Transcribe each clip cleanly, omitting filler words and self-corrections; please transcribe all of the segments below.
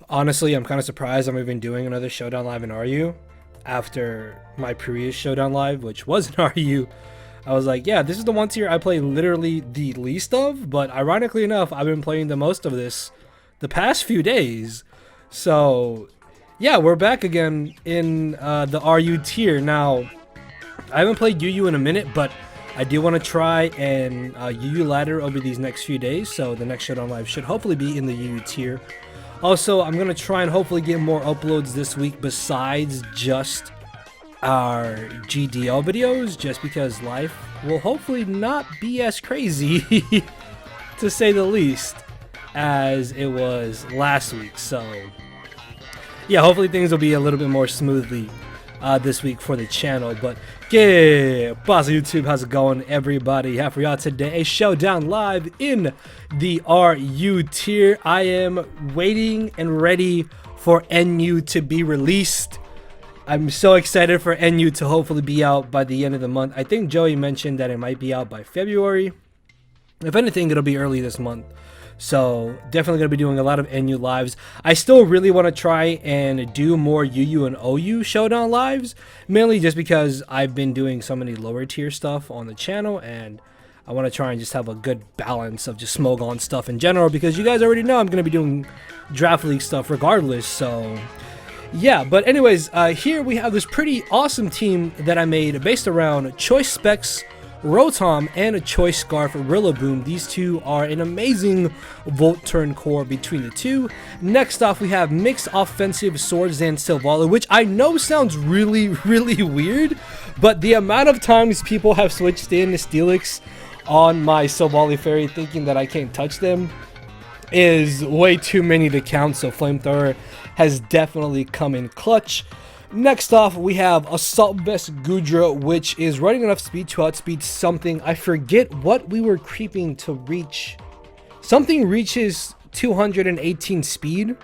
Honestly, I'm kind of surprised I'm even doing another Showdown Live in RU after my previous Showdown Live, which was in RU. I was like, yeah, this is the one tier I play literally the least of, but ironically enough, I've been playing the most of this the past few days. So, yeah, we're back again in the RU tier. Now, I haven't played UU in a minute, but I do want to try and UU ladder over these next few days, so the next Showdown Live should hopefully be in the UU tier. Also, I'm going to try and hopefully get more uploads this week besides just our GDL videos, just because life will hopefully not be as crazy, to say the least, as it was last week. So, yeah, hopefully things will be a little bit more smoothly this week for the channel. But yeah, boss of YouTube, how's it going, everybody? Have for y'all today a Showdown Live in the RU tier. I am waiting and ready for NU to be released. I'm so excited for NU to hopefully be out by the end of the month. I think Joey mentioned that it might be out by February. If anything, it'll be early this month. So definitely going to be doing a lot of NU lives. I still really want to try and do more UU and OU Showdown lives, mainly just because I've been doing so many lower tier stuff on the channel, and I want to try and just have a good balance of just Smogon stuff in general, because you guys already know I'm going to be doing Draft League stuff regardless. So yeah, but anyways, here we have this pretty awesome team that I made based around Choice Specs, Rotom, and a Choice Scarf Rillaboom. These two are an amazing Volt Turn core between the two. Next off, we have Mixed Offensive Swords and Silvala, which I know sounds really weird, but the amount of times people have switched in Steelix on my Silvally Fairy thinking that I can't touch them is way too many to count, so Flamethrower has definitely come in clutch. Next off, we have Assault Vest Gudra, which is running enough speed to outspeed something. I forget what we were creeping to reach. Something reaches 218 speed,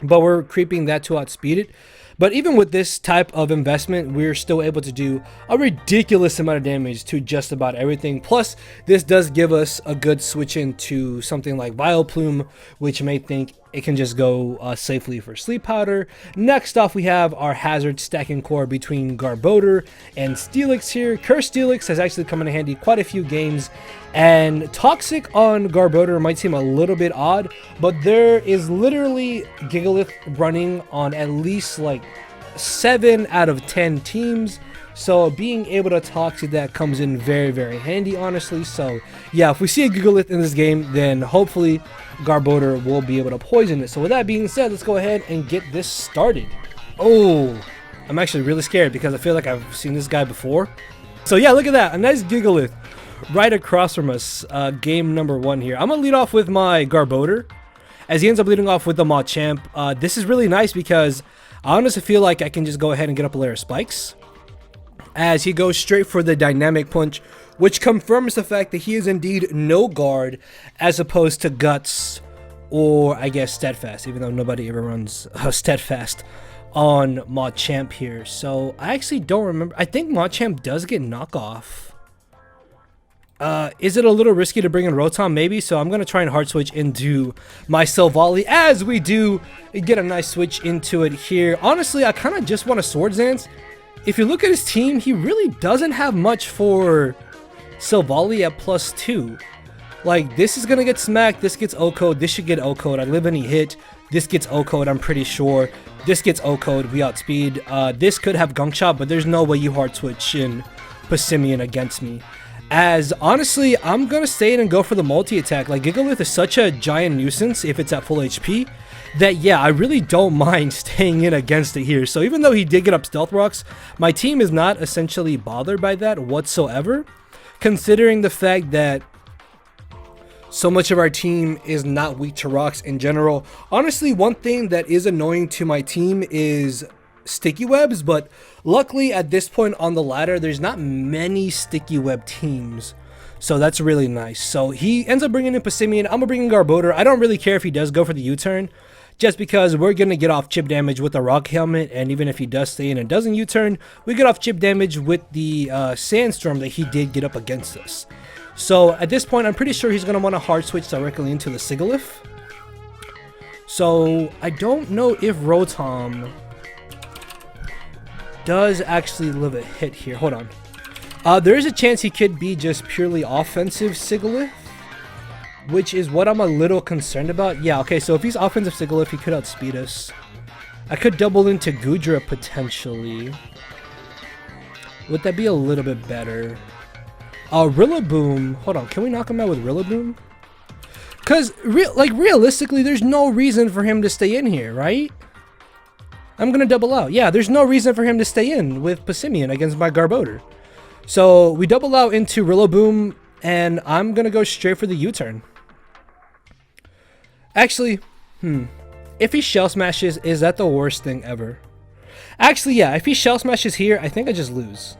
but we're creeping that to outspeed it. But even with this type of investment, we're still able to do a ridiculous amount of damage to just about everything. Plus, this does give us a good switch into something like Vileplume, which may think it can just go safely for Sleep Powder. Next off, we have our Hazard stacking core between Garbodor and Steelix here. Curse Steelix has actually come in handy quite a few games, and Toxic on Garbodor might seem a little bit odd, but there is literally Gigalith running on at least like 7 out of 10 teams. So being able to Toxic that comes in very handy, honestly. So yeah, if we see a Gigalith in this game, then hopefully Garbodor will be able to poison it. So with that being said, let's go ahead and get this started. Oh, I'm actually really scared because I feel like I've seen this guy before. So yeah, look at that, a nice Gigalith right across from us. Game number 1 here. I'm gonna lead off with my Garbodor, as he ends up leading off with the Machamp. This is really nice because I honestly feel like I can just go ahead and get up a layer of spikes, as he goes straight for the Dynamic Punch, which confirms the fact that he is indeed no guard as opposed to Guts, or I guess Steadfast, even though nobody ever runs Steadfast on Machamp here. So I actually don't remember. I think Machamp does get knockoff. Is it a little risky to bring in Rotom? Maybe. So I'm going to try and hard switch into my Silvally, as we do get a nice switch into it here. Honestly, I kind of just want a Swords Dance. If you look at his team, he really doesn't have much for Silvally at +2. Like, this is going to get smacked. This gets O-Code. This should get O-Code. I live any hit. This gets O-Code, I'm pretty sure. This gets O-Code. We outspeed. This could have Gunk Shot, but there's no way you hard switch in Passimian against me. As, honestly, I'm going to stay in and go for the multi-attack. Like, Gigalith is such a giant nuisance if it's at full HP that, yeah, I really don't mind staying in against it here. So even though he did get up Stealth Rocks, my team is not essentially bothered by that whatsoever, considering the fact that so much of our team is not weak to rocks in general. Honestly, one thing that is annoying to my team is sticky webs, but luckily at this point on the ladder, there's not many sticky web teams. So that's really nice. So he ends up bringing in Passimian. I'm going to bring in Garbodor. I don't really care if he does go for the U-turn, just because we're going to get off chip damage with the Rock Helmet, and even if he does stay in and doesn't U-turn, we get off chip damage with the Sandstorm that he did get up against us. So at this point, I'm pretty sure he's going to want to hard switch directly into the Sigilyph. So I don't know if Rotom does actually live a hit here. Hold on. There is a chance he could be just purely offensive Sigilyph, which is what I'm a little concerned about. Yeah, okay, so if he's offensive Sigilyph, he could outspeed us. I could double into Goodra potentially. Would that be a little bit better? Rillaboom. Hold on, can we knock him out with Rillaboom? Because, realistically, there's no reason for him to stay in here, right? I'm going to double out. Yeah, there's no reason for him to stay in with Passimian against my Garbodor. So, we double out into Rillaboom, and I'm going to go straight for the U-turn. Actually, if he Shell Smashes, is that the worst thing ever? Actually, yeah, if he Shell Smashes here, I think I just lose.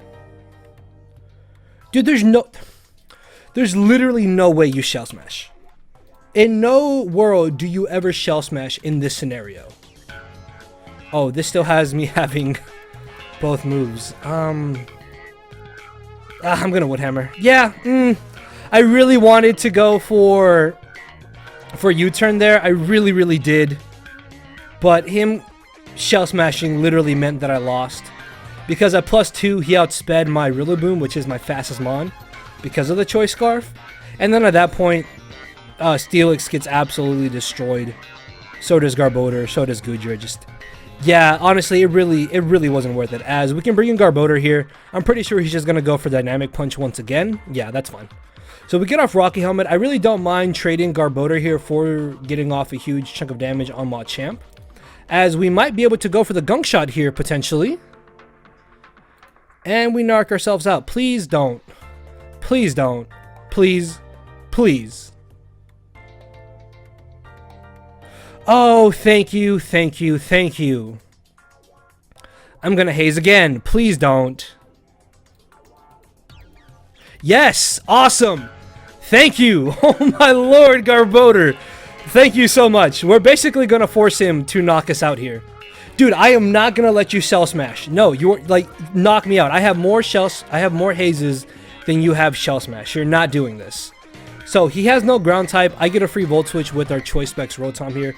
Dude, there's literally no way you Shell Smash. In no world do you ever Shell Smash in this scenario. Oh, this still has me having both moves. I'm gonna Wood Hammer. Yeah, I really wanted to go for U-turn there. I really did. But him Shell Smashing literally meant that I lost. Because at +2, he outsped my Rillaboom, which is my fastest Mon, because of the Choice Scarf. And then at that point, Steelix gets absolutely destroyed. So does Garbodor, so does Goodra. Yeah, honestly, it really wasn't worth it. As we can bring in Garbodor here. I'm pretty sure he's just going to go for Dynamic Punch once again. Yeah, that's fine. So we get off Rocky Helmet. I really don't mind trading Garbodor here for getting off a huge chunk of damage on Machamp. As we might be able to go for the Gunk Shot here, potentially. And we knock ourselves out. Please don't. Please don't. Please. Please. Oh, thank you, thank you, thank you. I'm gonna haze again. Please don't. Yes! Awesome! Thank you! Oh my lord, Garbodor! Thank you so much. We're basically gonna force him to knock us out here. Dude, I am not gonna let you Shell Smash. No, you're like, knock me out. I have more hazes than you have Shell Smash. You're not doing this. So he has no ground type. I get a free Volt Switch with our Choice Specs Rotom here.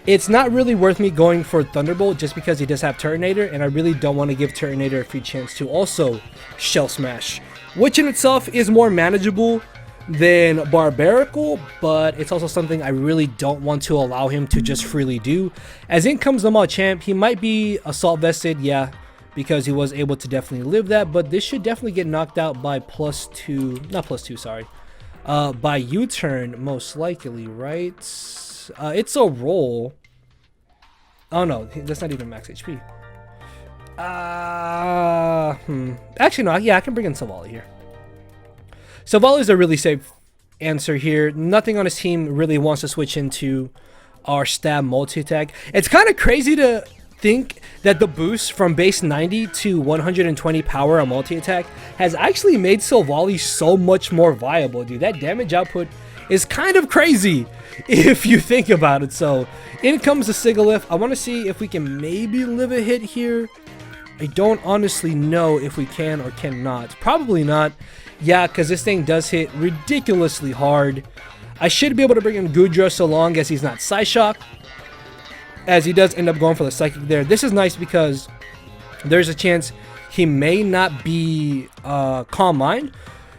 It's not really worth me going for Thunderbolt just because he does have Turtonator, and I really don't want to give Turtonator a free chance to also Shell Smash, which in itself is more manageable than Barbaracle, but it's also something I really don't want to allow him to just freely do. As in comes the Machamp, he might be Assault Vested, yeah, because he was able to definitely live that, but this should definitely get knocked out by +2, not +2, sorry. By U-turn, most likely, right? It's a roll. Oh no, that's not even max HP. Actually, no, yeah, I can bring in Savali here. Savali is a really safe answer here. Nothing on his team really wants to switch into our stab multi-attack. It's kind of crazy to think that the boost from base 90 to 120 power on multi-attack has actually made Silvally so much more viable, dude. That damage output is kind of crazy if you think about it. So in comes the Sigilyph. I want to see if we can maybe live a hit here. I don't honestly know if we can or cannot. Probably not. Yeah, because this thing does hit ridiculously hard. I should be able to bring in Goodra so long as he's not Psyshock, as he does end up going for the Psychic there. This is nice because there's a chance he may not be Calm Mind.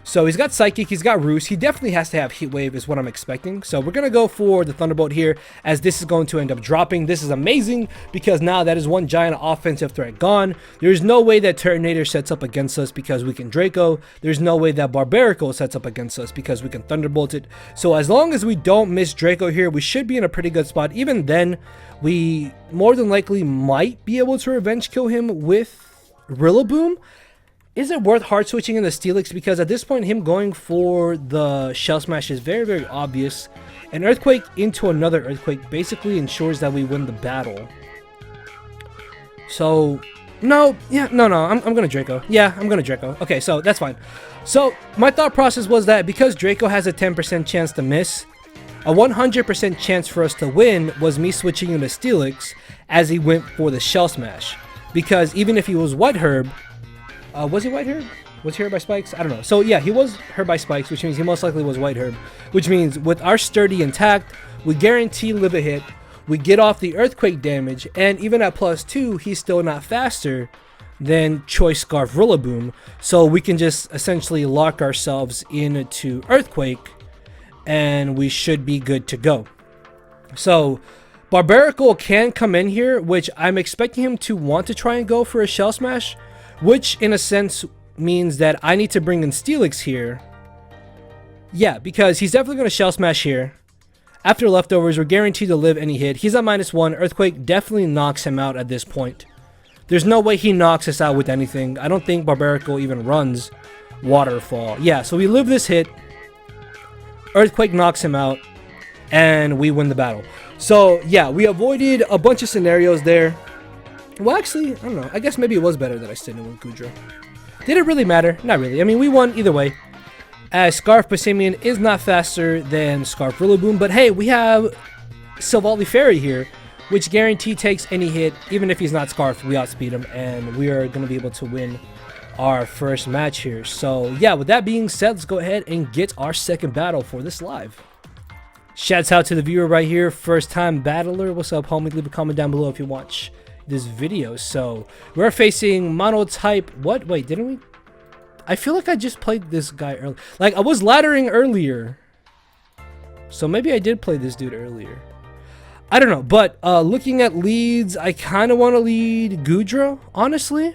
So he's got Psychic, he's got Roost. He definitely has to have Heat Wave is what I'm expecting. So we're going to go for the Thunderbolt here, as this is going to end up dropping. This is amazing because now that is one giant offensive threat gone. There's no way that Turtonator sets up against us because we can Draco. There's no way that Barbaracle sets up against us because we can Thunderbolt it. So as long as we don't miss Draco here, we should be in a pretty good spot. Even then, we more than likely might be able to revenge kill him with Rillaboom. Is it worth hard switching in the Steelix? Because at this point, him going for the Shell Smash is very obvious. An Earthquake into another Earthquake basically ensures that we win the battle. So, no, I'm going to Draco. Yeah, I'm going to Draco. Okay, so that's fine. So, my thought process was that because Draco has a 10% chance to miss, a 100% chance for us to win was me switching into Steelix as he went for the Shell Smash. Because even if he was White Herb, was he White Herb? Was he hurt by Spikes? I don't know. So yeah, he was hurt by Spikes, which means he most likely was White Herb. Which means with our Sturdy intact, we guarantee live a hit. we get off the earthquake damage, and even at +2, he's still not faster than Choice Scarf Rillaboom. So we can just essentially lock ourselves into earthquake, and we should be good to go. So Barbarical can come in here, which I'm expecting him to want to try and go for a Shell Smash, which in a sense means that I need to bring in Steelix here. Yeah, because he's definitely going to Shell Smash here. After leftovers, we're guaranteed to live any hit. He's at -1. Earthquake definitely knocks him out at this point. There's no way he knocks us out with anything. I don't think Barbarical even runs Waterfall. Yeah, so we live this hit. Earthquake knocks him out, and we win the battle. So yeah, we avoided a bunch of scenarios there. Well, actually, I don't know. I guess maybe it was better that I stayed in with Goodra. Did it really matter? Not really. I mean, we won either way, as Scarf Passimian is not faster than Scarf Rillaboom. But hey, we have Silvally Fairy here, which guarantee takes any hit. Even if he's not Scarf, we outspeed him, and we are going to be able to win our first match here. So yeah, with that being said, let's go ahead and get our second battle for this live. Shouts out to the viewer right here, first time battler. What's up, homie? Leave a comment down below if you watch this video. So we're facing Monotype. What? Wait, didn't we? I feel like I just played this guy earlier. Like, I was laddering earlier, so maybe I did play this dude earlier. I don't know, but looking at leads, I kind of want to lead Goodra, honestly.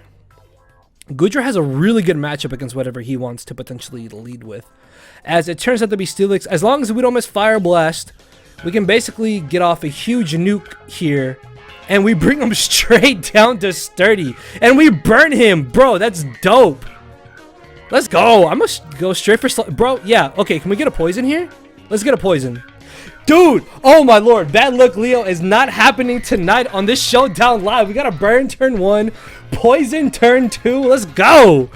Goodra has a really good matchup against whatever he wants to potentially lead with, as it turns out to be Steelix. As long as we don't miss Fire Blast, we can basically get off a huge nuke here, and we bring him straight down to Sturdy, and we burn him. Bro, that's dope. Let's go. I'm gonna go straight for bro. Yeah, okay, can we get a poison here? Let's get a poison. Dude, oh my lord, bad luck Leo is not happening tonight on this Showdown live. We got a burn turn 1, poison turn 2. Let's go.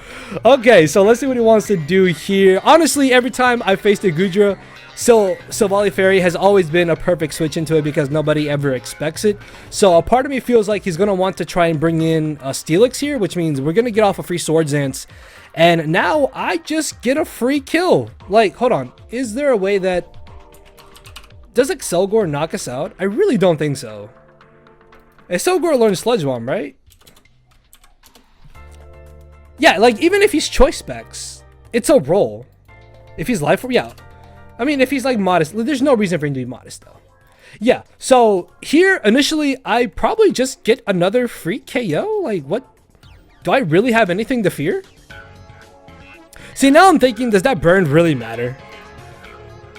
Okay, so let's see what he wants to do here. Honestly, every time I faced a Goodra, Silvally Fairy has always been a perfect switch into it because nobody ever expects it. So a part of me feels like he's going to want to try and bring in a Steelix here, which means we're going to get off a free Swords Dance. And now I just get a free kill. Like, hold on. Is there a way that... Does Excelgor knock us out? I really don't think so. Excelgor learns Sludge Bomb, right? Yeah, like, even if he's Choice Specs, it's a roll. If he's Life Orb, yeah. I mean, if he's, like, modest, there's no reason for him to be modest, though. Yeah, so here, initially, I probably just get another free KO? Like, what? Do I really have anything to fear? See, now I'm thinking, does that burn really matter?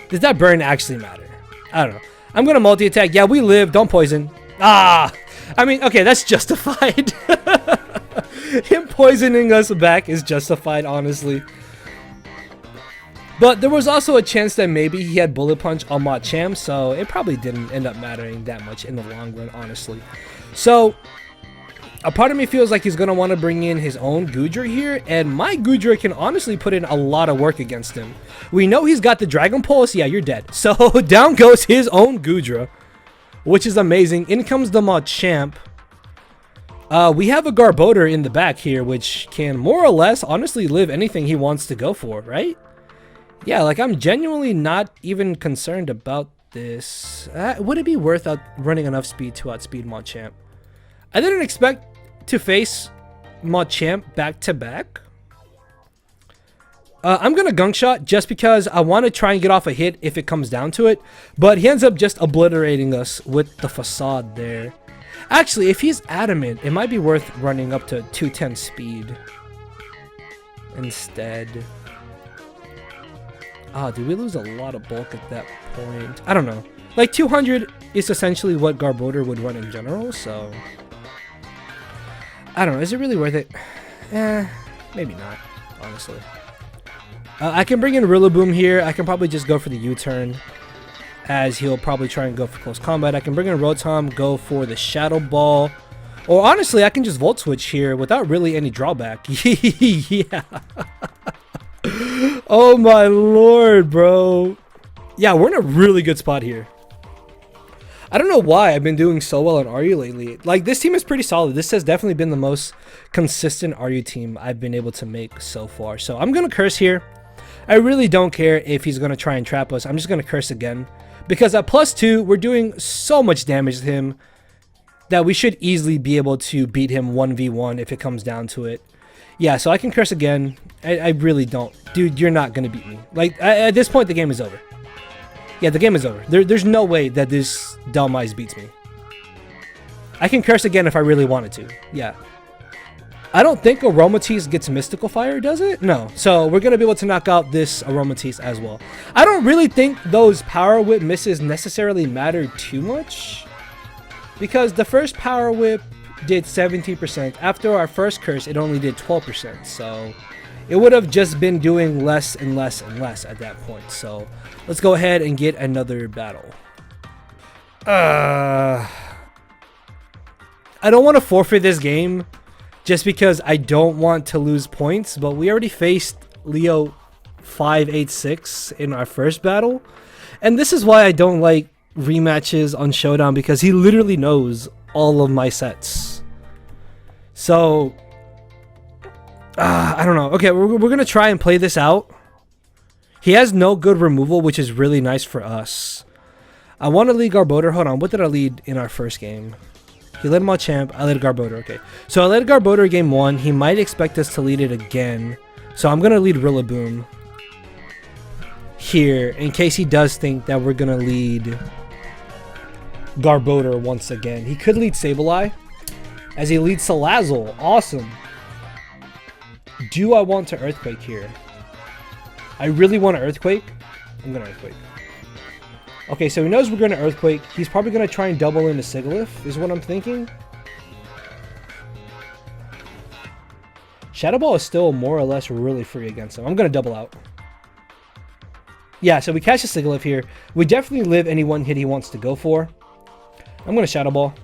Does that burn actually matter? I don't know. I'm going to multi-attack. Yeah, we live. Don't poison. Ah! I mean, okay, that's justified. Him poisoning us back is justified, honestly. But there was also a chance that maybe he had Bullet Punch on Machamp, so it probably didn't end up mattering that much in the long run, honestly. So, a part of me feels like he's going to want to bring in his own Goodra here, and my Goodra can honestly put in a lot of work against him. We know he's got the Dragon Pulse. Yeah, you're dead. So, down goes his own Goodra, which is amazing. In comes the Machamp. We have a Garbodor in the back here, which can more or less honestly live anything he wants to go for, right? Yeah, like, I'm genuinely not even concerned about this. Would it be worth running enough speed to outspeed Machamp? I didn't expect to face Machamp back to back. I'm gonna Gunk Shot just because I want to try and get off a hit if it comes down to it, but he ends up just obliterating us with the Facade there. Actually, if he's adamant, it might be worth running up to 210 speed instead. Ah, did we lose a lot of bulk at that point? I don't know. Like, 200 is essentially what Garbodor would run in general, so... I don't know. Is it really worth it? Maybe not, honestly. I can bring in Rillaboom here. I can probably just go for the U-turn, as he'll probably try and go for close combat. I can bring in Rotom, go for the Shadow Ball. Or honestly, I can just Volt Switch here without really any drawback. Yeah. Oh my lord, bro. Yeah, we're in a really good spot here. I don't know why I've been doing so well on RU lately. Like, this team is pretty solid. This has definitely been the most consistent RU team I've been able to make so far. So I'm going to curse here. I really don't care if he's going to try and trap us. I'm just going to curse again. Because at +2, we're doing so much damage to him that we should easily be able to beat him 1v1 if it comes down to it. Yeah, so I can curse again. I really don't. Dude, you're not going to beat me. Like, at this point, the game is over. Yeah, the game is over. There's no way that this Dhelmise beats me. I can curse again if I really wanted to. Yeah. I don't think Aromatisse gets Mystical Fire, does it? No. So we're going to be able to knock out this Aromatisse as well. I don't really think those Power Whip misses necessarily matter too much, because the first Power Whip did 17%. After our first curse, it only did 12%. So it would have just been doing less and less and less at that point. So let's go ahead and get another battle. I don't want to forfeit this game just because I don't want to lose points, but we already faced Leo 586 in our first battle. And this is why I don't like rematches on Showdown, because he literally knows all of my sets. So, I don't know. Okay, we're going to try and play this out. He has no good removal, which is really nice for us. I want to lead Garbodor. Hold on, what did I lead in our first game? He led Machamp, I led Garbodor. Okay, so I led Garbodor game 1. He might expect us to lead it again. So I'm going to lead Rillaboom here in case he does think that we're going to lead Garbodor once again. He could lead Sableye as he leads Salazzle. Awesome. Do I want to Earthquake here? I really want to Earthquake. I'm going to Earthquake. Okay, so he knows we're going to Earthquake. He's probably going to try and double into Sigilyph, is what I'm thinking. Shadow Ball is still more or less really free against him. I'm going to double out. Yeah, so we catch a Sigilyph here. We definitely live any one hit he wants to go for. I'm going to Shadow Ball.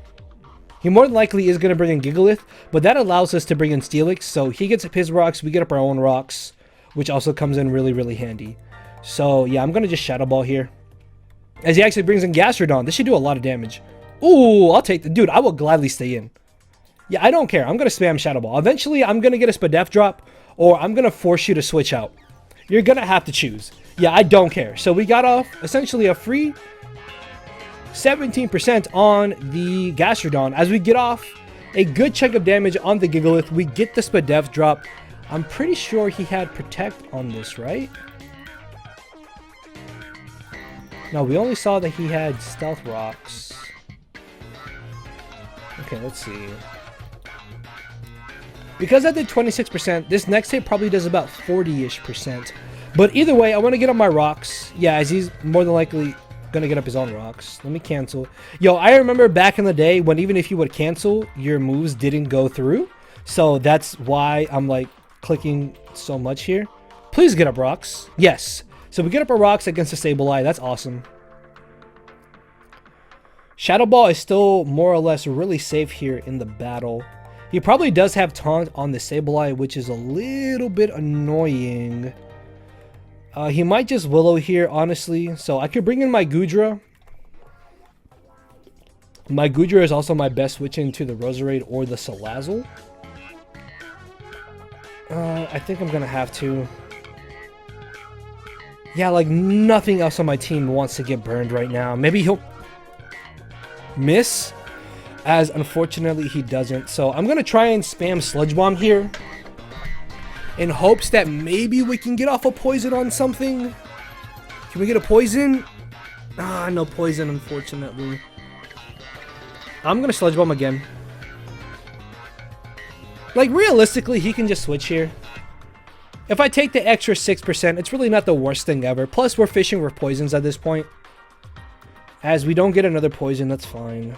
He more than likely is going to bring in Gigalith, but that allows us to bring in Steelix. So he gets up his rocks, we get up our own rocks, which also comes in really, really handy. So yeah, I'm going to just Shadow Ball here, as he actually brings in Gastrodon. This should do a lot of damage. Ooh, I'll take the... Dude, I will gladly stay in. Yeah, I don't care. I'm going to spam Shadow Ball. Eventually, I'm going to get a Spadef drop, or I'm going to force you to switch out. You're going to have to choose. Yeah, I don't care. So we got off essentially a free 17% on the Gastrodon. As we get off a good chunk of damage on the Gigalith, we get the Spadef drop. I'm pretty sure he had Protect on this, right? No, we only saw that he had Stealth Rocks. Okay, let's see. Because I did 26%, this next hit probably does about 40-ish%. But either way, I want to get up my rocks. Yeah, as he's more than likely going to get up his own rocks. Let me cancel. Yo, I remember back in the day when even if you would cancel, your moves didn't go through. So that's why I'm like clicking so much here. Please get up rocks. Yes. So we get up our rocks against the Sableye. That's awesome. Shadow Ball is still more or less really safe here in the battle. He probably does have Taunt on the Sableye, which is a little bit annoying. He might just Willow here, honestly. So I could bring in my Goodra. My Goodra is also my best switch into the Roserade or the Salazzle. I think I'm going to have to. Yeah, like nothing else on my team wants to get burned right now. Maybe he'll miss, as unfortunately he doesn't. So I'm going to try and spam Sludge Bomb here in hopes that maybe we can get off a poison on something. Can we get a poison? Ah, no poison, unfortunately. I'm going to Sludge Bomb again. Like, realistically, he can just switch here. If I take the extra 6%, it's really not the worst thing ever. Plus, we're fishing for poisons at this point. As we don't get another poison, that's fine.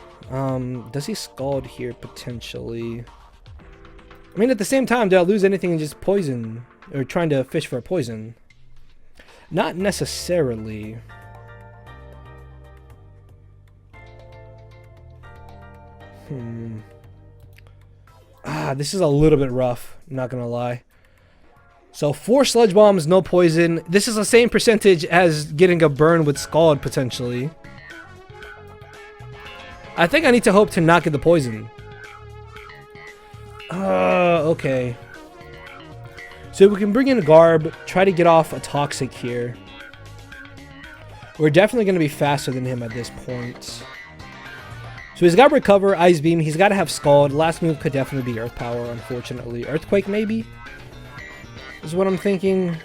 Does he Scald here, potentially? I mean, at the same time, do I lose anything in just poison? Or trying to fish for a poison? Not necessarily. This is a little bit rough, not gonna lie. So 4 Sludge Bombs, no poison. This is the same percentage as getting a burn with Scald, potentially. I think I need to hope to not get the poison. Okay. So we can bring in a Garb, try to get off a Toxic here. We're definitely going to be faster than him at this point. So he's got Recover, Ice Beam. He's got to have Scald. Last move could definitely be Earth Power, unfortunately. Earthquake, maybe? Is what I'm thinking.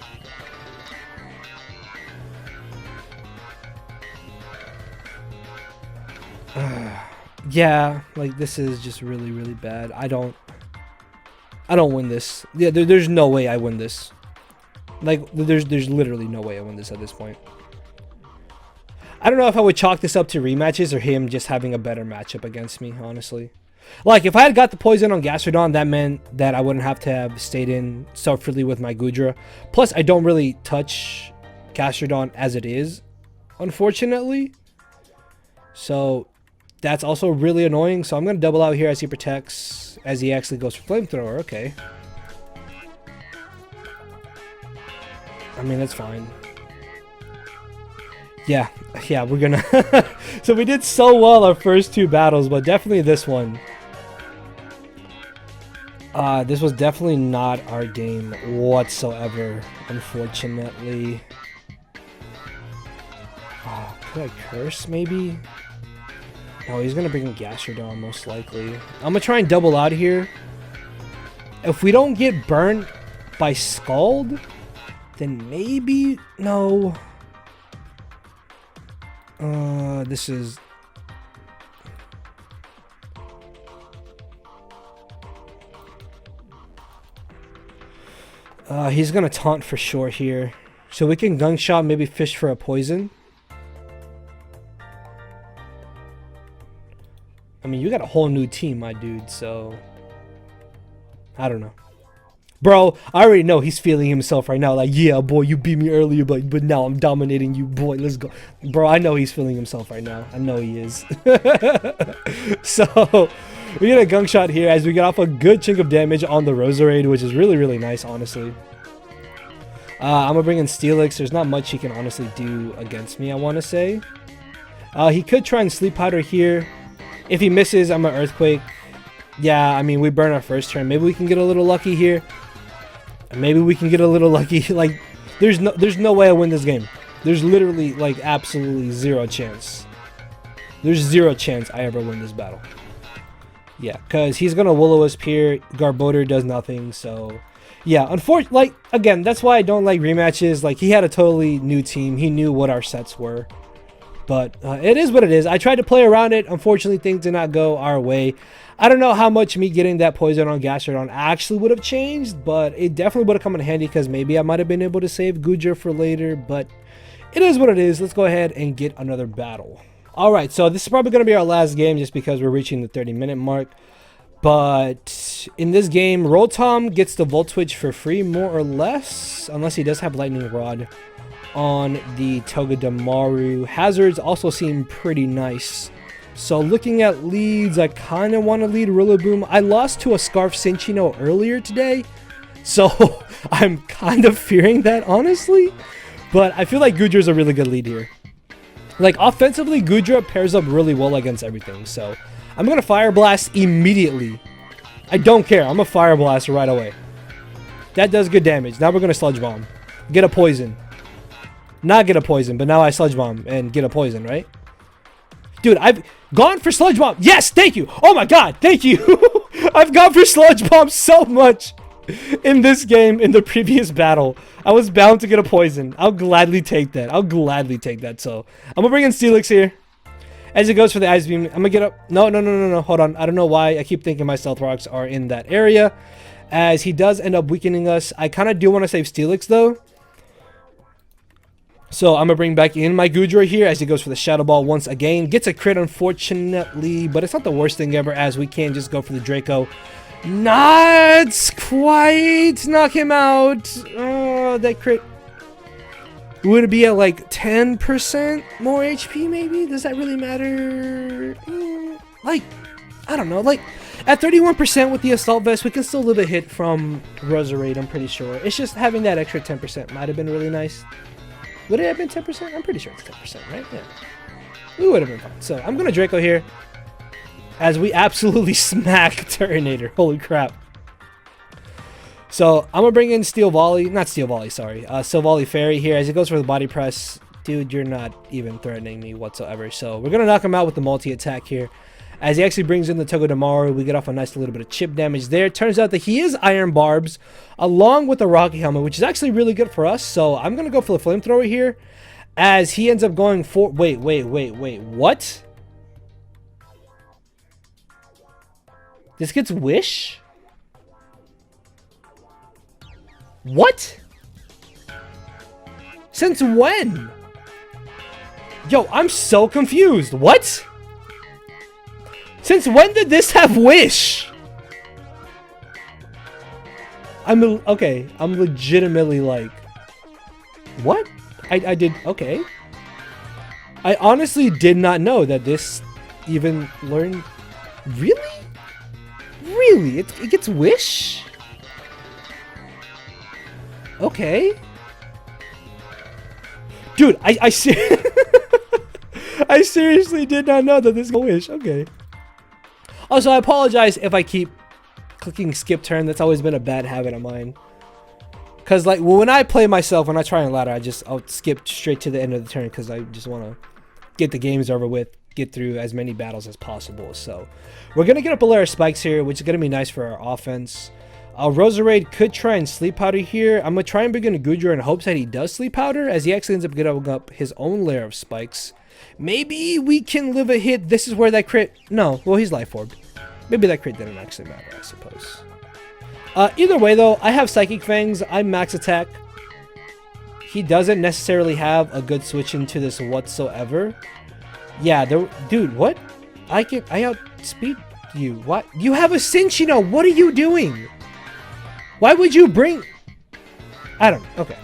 Yeah, like, this is just really, really bad. I don't win this. Yeah, there's no way I win this. Like, there's literally no way I win this at this point. I don't know if I would chalk this up to rematches or him just having a better matchup against me, honestly. Like, if I had got the poison on Gastrodon, that meant that I wouldn't have to have stayed in so freely with my Goodra. Plus, I don't really touch Gastrodon as it is, unfortunately. So, that's also really annoying. So, I'm going to double out here as he protects, as he actually goes for Flamethrower. Okay. I mean, that's fine. Yeah, we're gonna... So we did so well our first two battles, but definitely this one. This was definitely not our game whatsoever, unfortunately. Could I curse, maybe? No, he's gonna bring in Gastrodon, most likely. I'm gonna try and double out here. If we don't get burned by Scald, then maybe... No... this is... he's gonna taunt for sure here. So we can Gunk Shot, maybe fish for a poison. I mean, you got a whole new team, my dude, so... I don't know. Bro, I already know he's feeling himself right now. Like, yeah, boy, you beat me earlier, but now I'm dominating you, boy. Let's go. Bro, I know he's feeling himself right now. I know he is. So, we get a Gunk Shot here as we get off a good chunk of damage on the Roserade, which is really, really nice, honestly. I'm going to bring in Steelix. There's not much he can honestly do against me, I want to say. He could try and Sleep Powder here. If he misses, I'm going to Earthquake. Yeah, I mean, we burn our first turn. Maybe we can get a little lucky here. Maybe we can get a little lucky. Like, there's no way I win this game. There's literally, like, absolutely zero chance. There's zero chance I ever win this battle. Yeah, because he's going to Will-O-Wisp here. Garbodor does nothing, so... Yeah, unfortunately, like, again, that's why I don't like rematches. Like, he had a totally new team. He knew what our sets were. But it is what it is. I tried to play around it. Unfortunately, things did not go our way. I don't know how much me getting that poison on Gastrodon actually would have changed, but it definitely would have come in handy because maybe I might have been able to save Goodra for later, but it is what it is. Let's go ahead and get another battle. Alright, so this is probably going to be our last game just because we're reaching the 30-minute mark. But in this game, Rotom gets the Volt Switch for free, more or less, unless he does have Lightning Rod on the Togedemaru. Hazards also seem pretty nice. So looking at leads, I kind of want to lead Rillaboom. I lost to a Scarf Cinchino earlier today, so I'm kind of fearing that, honestly. But I feel like Goodra's a really good lead here. Like, offensively, Goodra pairs up really well against everything. So I'm going to Fire Blast immediately. I don't care. I'm going to Fire Blast right away. That does good damage. Now we're going to Sludge Bomb. Get a poison. Not get a poison, but now I Sludge Bomb and get a poison, right? Dude, I've gone for Sludge Bomb. Yes, thank you. Oh my god, thank you. I've gone for Sludge Bomb so much in this game, in the previous battle. I was bound to get a poison. I'll gladly take that. I'll gladly take that. So, I'm going to bring in Steelix here. As it goes for the Ice Beam, I'm going to get up. No. Hold on. I don't know why. I keep thinking my Stealth Rocks are in that area. As he does end up weakening us. I kind of do want to save Steelix, though. So I'm going to bring back in my Goodra here as he goes for the Shadow Ball once again. Gets a crit, unfortunately, but it's not the worst thing ever as we can just go for the Draco. Not quite knock him out. Oh, that crit. Would it be at like 10% more HP maybe? Does that really matter? Like, I don't know. Like, at 31% with the Assault Vest, we can still live a hit from Roserade, I'm pretty sure. It's just having that extra 10% might have been really nice. Would it have been 10%? I'm pretty sure it's 10%, right? Yeah. We would have been fine. So I'm going to Draco here. As we absolutely smack Turtonator. Holy crap. So I'm going to bring in Steel Volley. Not Steel Volley, sorry. Steel Volley Fairy here. As he goes for the Body Press. Dude, you're not even threatening me whatsoever. So we're going to knock him out with the multi-attack here. As he actually brings in the Togedemaru, we get off a nice little bit of chip damage there. Turns out that he is Iron Barbs along with the Rocky Helmet, which is actually really good for us. So I'm going to go for the Flamethrower here as he ends up going for... Wait. What? This gets Wish? What? Since when? Yo, I'm so confused. What? Since when did this have Wish? Okay, I'm legitimately like, what? I did, okay. I honestly did not know that this even learned, really? Really? It gets Wish? Okay. Dude, I seriously did not know that this got Wish, okay. Also, I apologize if I keep clicking skip turn. That's always been a bad habit of mine. Because, like, when I play myself, when I try and ladder, I'll skip straight to the end of the turn because I just want to get the games over with, get through as many battles as possible. So, we're going to get up a layer of spikes here, which is going to be nice for our offense. Roserade could try and Sleep Powder here. I'm going to try and bring in a Goodra in hopes that he does Sleep Powder, as he actually ends up getting up his own layer of spikes. Maybe we can live a hit. This is where that crit... No, well, he's Life Orb. Maybe that crit didn't actually matter, I suppose. Either way, though, I have Psychic Fangs. I'm Max Attack. He doesn't necessarily have a good switch into this whatsoever. Yeah, dude, what? I outspeed you. What? You have a Cinchino. What are you doing? Why would you bring... I don't... Okay.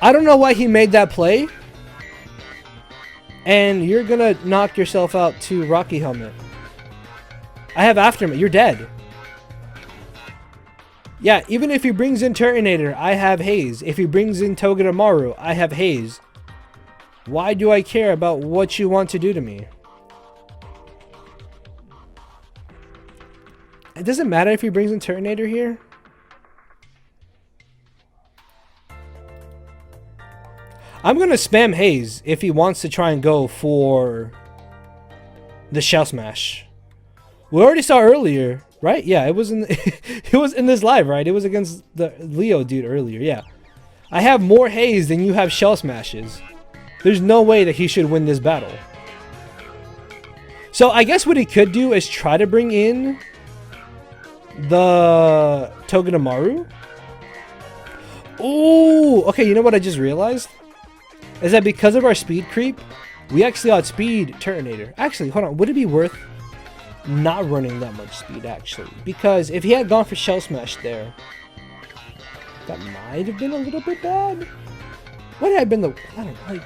I don't know why he made that play. And you're gonna knock yourself out to Rocky Helmet. I have Aftermath. You're dead. Yeah, even if he brings in Turtonator, I have Haze. If he brings in Togedemaru, I have Haze. Why do I care about what you want to do to me? It doesn't matter if he brings in Turtonator here. I'm going to spam Haze if he wants to try and go for the Shell Smash. We already saw earlier, right? Yeah, it was in it was in this live, right? It was against the Leo dude earlier. Yeah. I have more Haze than you have Shell Smashes. There's no way that he should win this battle. So I guess what he could do is try to bring in the Togedemaru. Ooh, okay, you know what I just realized? Is that because of our speed creep, we actually outspeed Turtonator. Actually, hold on, would it be worth not running that much speed, actually? Because if he had gone for Shell Smash there, that might have been a little bit bad. What had been the... I don't know, like...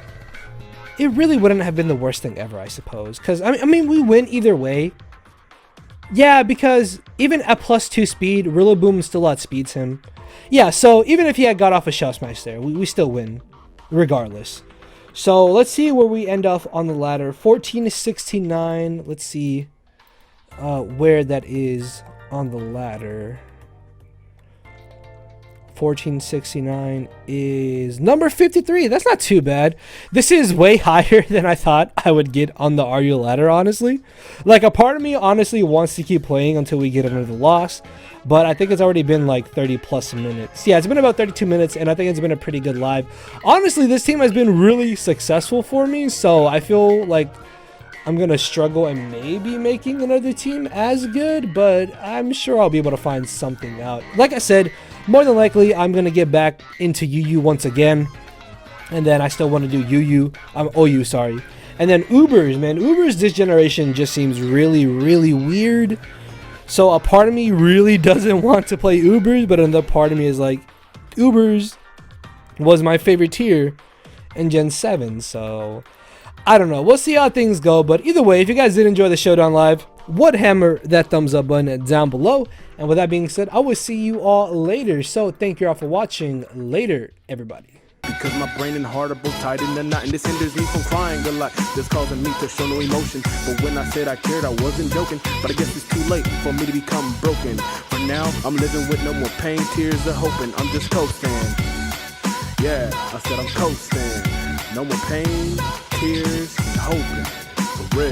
It really wouldn't have been the worst thing ever, I suppose. Because, I mean, we win either way. Yeah, because even at +2 speed, Rillaboom still outspeeds him. Yeah, so even if he had got off a Shell Smash there, we still win, regardless. So let's see where we end up on the ladder. 14 to 69. Let's see where that is on the ladder. 1469 is number 53. That's not too bad. This is way higher than I thought I would get on the RU ladder, honestly. Like, a part of me honestly wants to keep playing until we get another loss, but I think it's already been like 30 plus minutes. Yeah, it's been about 32 minutes, and I think it's been a pretty good live. Honestly, this team has been really successful for me, so I feel like I'm going to struggle and maybe making another team as good, but I'm sure I'll be able to find something out. Like I said, more than likely, I'm going to get back into UU once again. And then I still want to do OU, sorry. And then Ubers, man. Ubers this generation just seems really, really weird. So a part of me really doesn't want to play Ubers, but another part of me is like, Ubers was my favorite tier in Gen 7. So I don't know. We'll see how things go. But either way, if you guys did enjoy the Showdown Live, would hammer that thumbs up button down below. And with that being said, I will see you all later. So thank you all for watching. Later, everybody. Because my brain and heart are both tied in the knot, and this hinders me from crying a lot. This causing me to show no emotion. But when I said I cared, I wasn't joking. But I guess it's too late for me to become broken. For now, I'm living with no more pain, tears, or hoping. I'm just coasting. Yeah, I said I'm coasting. No more pain, tears, and hoping. For real.